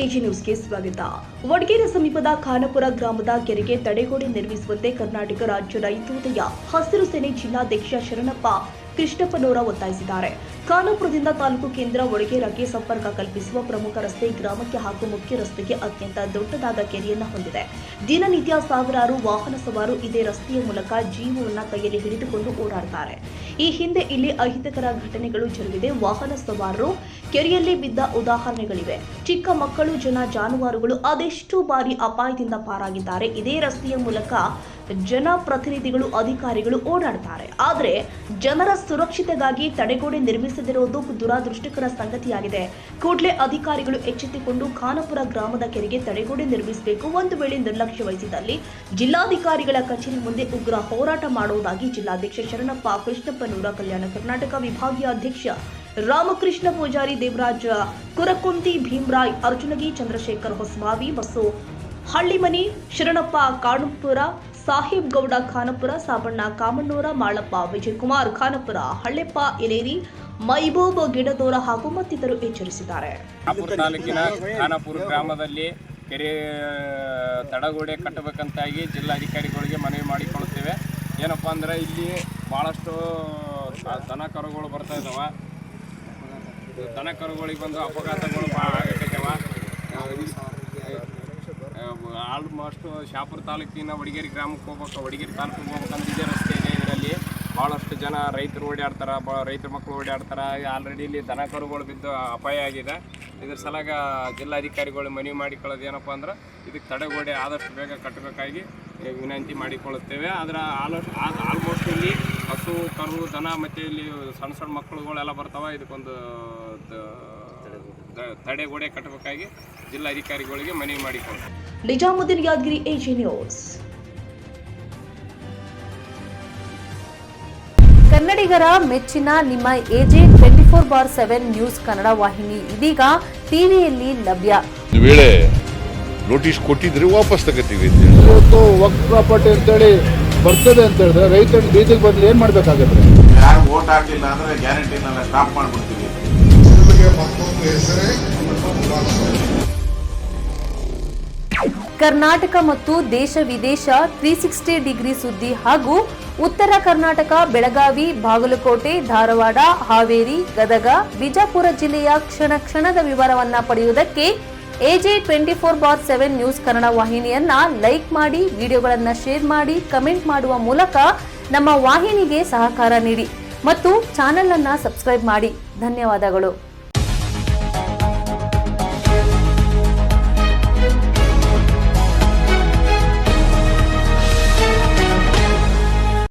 AG ನ್ಯೂಸ್ಗೆ ಸ್ವಾಗತ. ವಡಗೇರಿ ಸಮೀಪದ ಖಾನಾಪುರ ಗ್ರಾಮದ ಕೆರೆಗೆ ತಡೆಗೋಡೆ ನಿರ್ಮಿಸುವಂತೆ ಕರ್ನಾಟಕ ರಾಜ್ಯ ರೈತೋದಯ ಹಸಿರು ಸೇನೆ ಜಿಲ್ಲಾಧ್ಯಕ್ಷ ಶರಣಪ್ಪ ಕೃಷ್ಣಪ್ಪನವರ ಒತ್ತಾಯಿಸಿದ್ದಾರೆ. ಖಾನಾಪುರದಿಂದ ತಾಲೂಕು ಕೇಂದ್ರ ವಡಗೇರಕ್ಕೆ ಸಂಪರ್ಕ ಕಲ್ಪಿಸುವ ಪ್ರಮುಖ ರಸ್ತೆ ಗ್ರಾಮಕ್ಕೆ ಹಾಗೂ ಮುಖ್ಯ ರಸ್ತೆಗೆ ಅತ್ಯಂತ ದೊಡ್ಡದಾದ ಕೆರೆಯನ್ನು ಹೊಂದಿದೆ. ದಿನನಿತ್ಯ ಸಾವಿರಾರು ವಾಹನ ಸವಾರರು ಇದೇ ರಸ್ತೆಯ ಮೂಲಕ ಜೀವವನ್ನು ಕೈಯಲ್ಲಿ ಹಿಡಿದುಕೊಂಡು ಓಡಾಡುತ್ತಾರೆ. ಈ ಹಿಂದೆ ಇಲ್ಲಿ ಅಹಿತಕರ ಘಟನೆಗಳು ಜರುಗಿದೆ. ವಾಹನ ಸವಾರರು ಕೆರೆಯಲ್ಲಿ ಬಿದ್ದ ಉದಾಹರಣೆಗಳಿವೆ. ಚಿಕ್ಕ ಮಕ್ಕಳು, ಜಾನುವಾರುಗಳು ಅದೆಷ್ಟು ಬಾರಿ ಅಪಾಯದಿಂದ ಪಾರಾಗಿದ್ದಾರೆ. ಇದೇ ರಸ್ತೆಯ ಮೂಲಕ ಜನಪ್ರತಿನಿಧಿಗಳು, ಅಧಿಕಾರಿಗಳು ಓಡಾಡುತ್ತಾರೆ. ಆದರೆ ಜನರ ಸುರಕ್ಷತೆಗಾಗಿ ತಡೆಗೋಡೆ ನಿರ್ಮಿಸದಿರುವುದು ದುರಾದೃಷ್ಟಕರ ಸಂಗತಿಯಾಗಿದೆ. ಕೂಡಲೇ ಅಧಿಕಾರಿಗಳು ಎಚ್ಚೆತ್ತುಕೊಂಡು ಖಾನಾಪುರ ಗ್ರಾಮದ ಕೆರೆಗೆ ತಡೆಗೋಡೆ ನಿರ್ಮಿಸಬೇಕು. ಒಂದು ವೇಳೆ ನಿರ್ಲಕ್ಷ್ಯ ವಹಿಸಿದಲ್ಲಿ ಜಿಲ್ಲಾಧಿಕಾರಿಗಳ ಕಚೇರಿ ಮುಂದೆ ಉಗ್ರ ಹೋರಾಟ ಮಾಡುವುದಾಗಿ ಜಿಲ್ಲಾಧ್ಯಕ್ಷ ಶರಣಪ್ಪ ಕೃಷ್ಣಪ್ಪನವರ ಕಲ್ಯಾಣ ಕರ್ನಾಟಕ ವಿಭಾಗೀಯ ಅಧ್ಯಕ್ಷ ರಾಮಕೃಷ್ಣ ಪೂಜಾರಿ, ದೇವರಾಜ ಕುರಕುಂತಿ, ಭೀಮರಾಯ್ ಅರ್ಜುನಗಿ, ಚಂದ್ರಶೇಖರ್ ಹೊಸಮಾವಿ, ಬಸು ಹಳ್ಳಿಮನಿ, ಶರಣಪ್ಪ ಕಾಣುಪುರ, ಸಾಹಿಬ್ ಗೌಡ ಖಾನಾಪುರ, ಸಾಬಣ್ಣ ಕಾಮಣ್ಣೂರ, ಮಾಳಪ್ಪ, ವಿಜಯಕುಮಾರ್ ಖಾನಾಪುರ, ಹಳ್ಳೆಪ್ಪ ಎಲೇರಿ, ಮೈಬೂಬ್ ಗಿಡದೋರ ಹಾಗೂ ಮತ್ತಿತರರು ಎಚ್ಚರಿಸಿದ್ದಾರೆ. ತಾಲೂಕಿನ ಖಾನಾಪುರ ಗ್ರಾಮದಲ್ಲಿ ಕೆರೆ ತಡೆಗೋಡೆ ಕಟ್ಟಬೇಕಂತಾಗಿ ಜಿಲ್ಲಾಧಿಕಾರಿಗಳಿಗೆ ಮನವಿ ಮಾಡಿಕೊಳ್ಳುತ್ತೇವೆ. ಏನಪ್ಪ ಅಂದ್ರೆ ಇಲ್ಲಿ ಭಾಳಷ್ಟು ದನ ಕರುಗಳು ಬರ್ತಾ ಇದ್ದಾವೆ. ದನ ಕರುಗಳಿಗೆ ಬಂದು ಅಪಘಾತಗಳು ಭಾಳ ಆಗತ್ತವ. ಆಲ್ಮೋಸ್ಟ್ ಶಾಪುರ ತಾಲೂಕಿನ ವಡಗೇರಿ ಗ್ರಾಮಕ್ಕೆ ಹೋಗ್ಬೇಕು, ವಡಗೇರಿ ತಾಲೂಕಿಗೆ ಹೋಗ್ಬೇಕಂತ ಇದೇ ರಸ್ತೆ ಇದೆ. ಇದರಲ್ಲಿ ಭಾಳಷ್ಟು ಜನ ರೈತರು ಓಡಾಡ್ತಾರೆ, ರೈತರ ಮಕ್ಕಳು ಓಡಾಡ್ತಾರೆ. ಆಲ್ರೆಡಿ ಇಲ್ಲಿ ದನ ಕರುಗಳು ಬಿದ್ದು ಅಪಾಯ ಆಗಿದೆ. ಇದ್ರ ಸಲಾಗ ಜಿಲ್ಲಾಧಿಕಾರಿಗಳು ಮನವಿ ಮಾಡಿಕೊಳ್ಳೋದು ಏನಪ್ಪ ಅಂದ್ರೆ ಇದಕ್ಕೆ ತಡೆಗೋಡೆ ಆದಷ್ಟು ಬೇಗ ಕಟ್ಟಬೇಕಾಗಿ ವಿನಂತಿ ಮಾಡಿಕೊಳ್ಳುತ್ತೇವೆ. ಅದರ ಆಲ್ಮೋಸ್ಟ್ ಇಲ್ಲಿ ಹಸು, ಕರು, ದನ ಮತ್ತು ಇಲ್ಲಿ ಸಣ್ಣ ಸಣ್ಣ ಮಕ್ಕಳುಗಳೆಲ್ಲ ಬರ್ತಾವೆ. ಇದಕ್ಕೊಂದು ತಡೆಗೋಡೆ ಕಟ್ಟಬೇಕಾಗಿ ಜಿಲ್ಲಾಧಿಕಾರಿಗಳಿಗೆ ಮನವಿ ಮಾಡಿಕೊಳ್ಳುತ್ತೇವೆ. Nizamuddin, Yadgiri, AG news. ಕನ್ನಡಿಗರ ಮೆಚ್ಚಿನ ನಿಮ್ಮ ಎಜೆ 24/7 ನ್ಯೂಸ್ ಕನ್ನಡ ವಾಹಿನಿ ಇದೀಗ ಟಿವಿಯಲ್ಲಿ ಲಭ್ಯ. ವೇಳೆ ನೋಟಿಸ್ ಕೊಟ್ಟಿದ್ರೆ ವಾಪಸ್ ತಗೋತೀವಿ. ಇವತ್ತು ವಕ್ಫ್ ಪ್ರಾಪರ್ಟಿ ಅಂತೇಳಿ ಬರ್ತದೆ ಅಂತ ಹೇಳಿದ್ರೆ ರೈತರ ಬೀದಿಗೆ ಬಂದ್ರೆ ಏನ್ ಮಾಡ್ಬೇಕಾಗತ್ತೆ? ಯಾರು ವೋಟ್ ಹಾಕಲಿಲ್ಲ ಅಂದ್ರೆ ಗ್ಯಾರಂಟಿನೆಲ್ಲ ಸ್ಟಾಪ್ ಮಾಡ್ಬಿಡ್ತೀವಿ. ಕರ್ನಾಟಕ ಮತ್ತು ದೇಶ ವಿದೇಶ 360 ಡಿಗ್ರಿ ಸುದ್ದಿ ಹಾಗೂ ಉತ್ತರ ಕರ್ನಾಟಕ, ಬೆಳಗಾವಿ, ಬಾಗಲಕೋಟೆ, ಧಾರವಾಡ, ಹಾವೇರಿ, ಗದಗ, ಬಿಜಾಪುರ ಜಿಲ್ಲೆಯ ಕ್ಷಣ ಕ್ಷಣದ ವಿವರವನ್ನ ಪಡೆಯುವುದಕ್ಕೆ ಎಜೆ 24/7 ನ್ಯೂಸ್ ಕನ್ನಡ ವಾಹಿನಿಯನ್ನ ಲೈಕ್ ಮಾಡಿ, ವಿಡಿಯೋಗಳನ್ನ ಶೇರ್ ಮಾಡಿ, ಕಮೆಂಟ್ ಮಾಡುವ ಮೂಲಕ ನಮ್ಮ ವಾಹಿನಿಗೆ ಸಹಕಾರ ನೀಡಿ ಮತ್ತು ಚಾನೆಲ್ ಅನ್ನ ಸಬ್ಸ್ಕ್ರೈಬ್ ಮಾಡಿ. ಧನ್ಯವಾದಗಳು.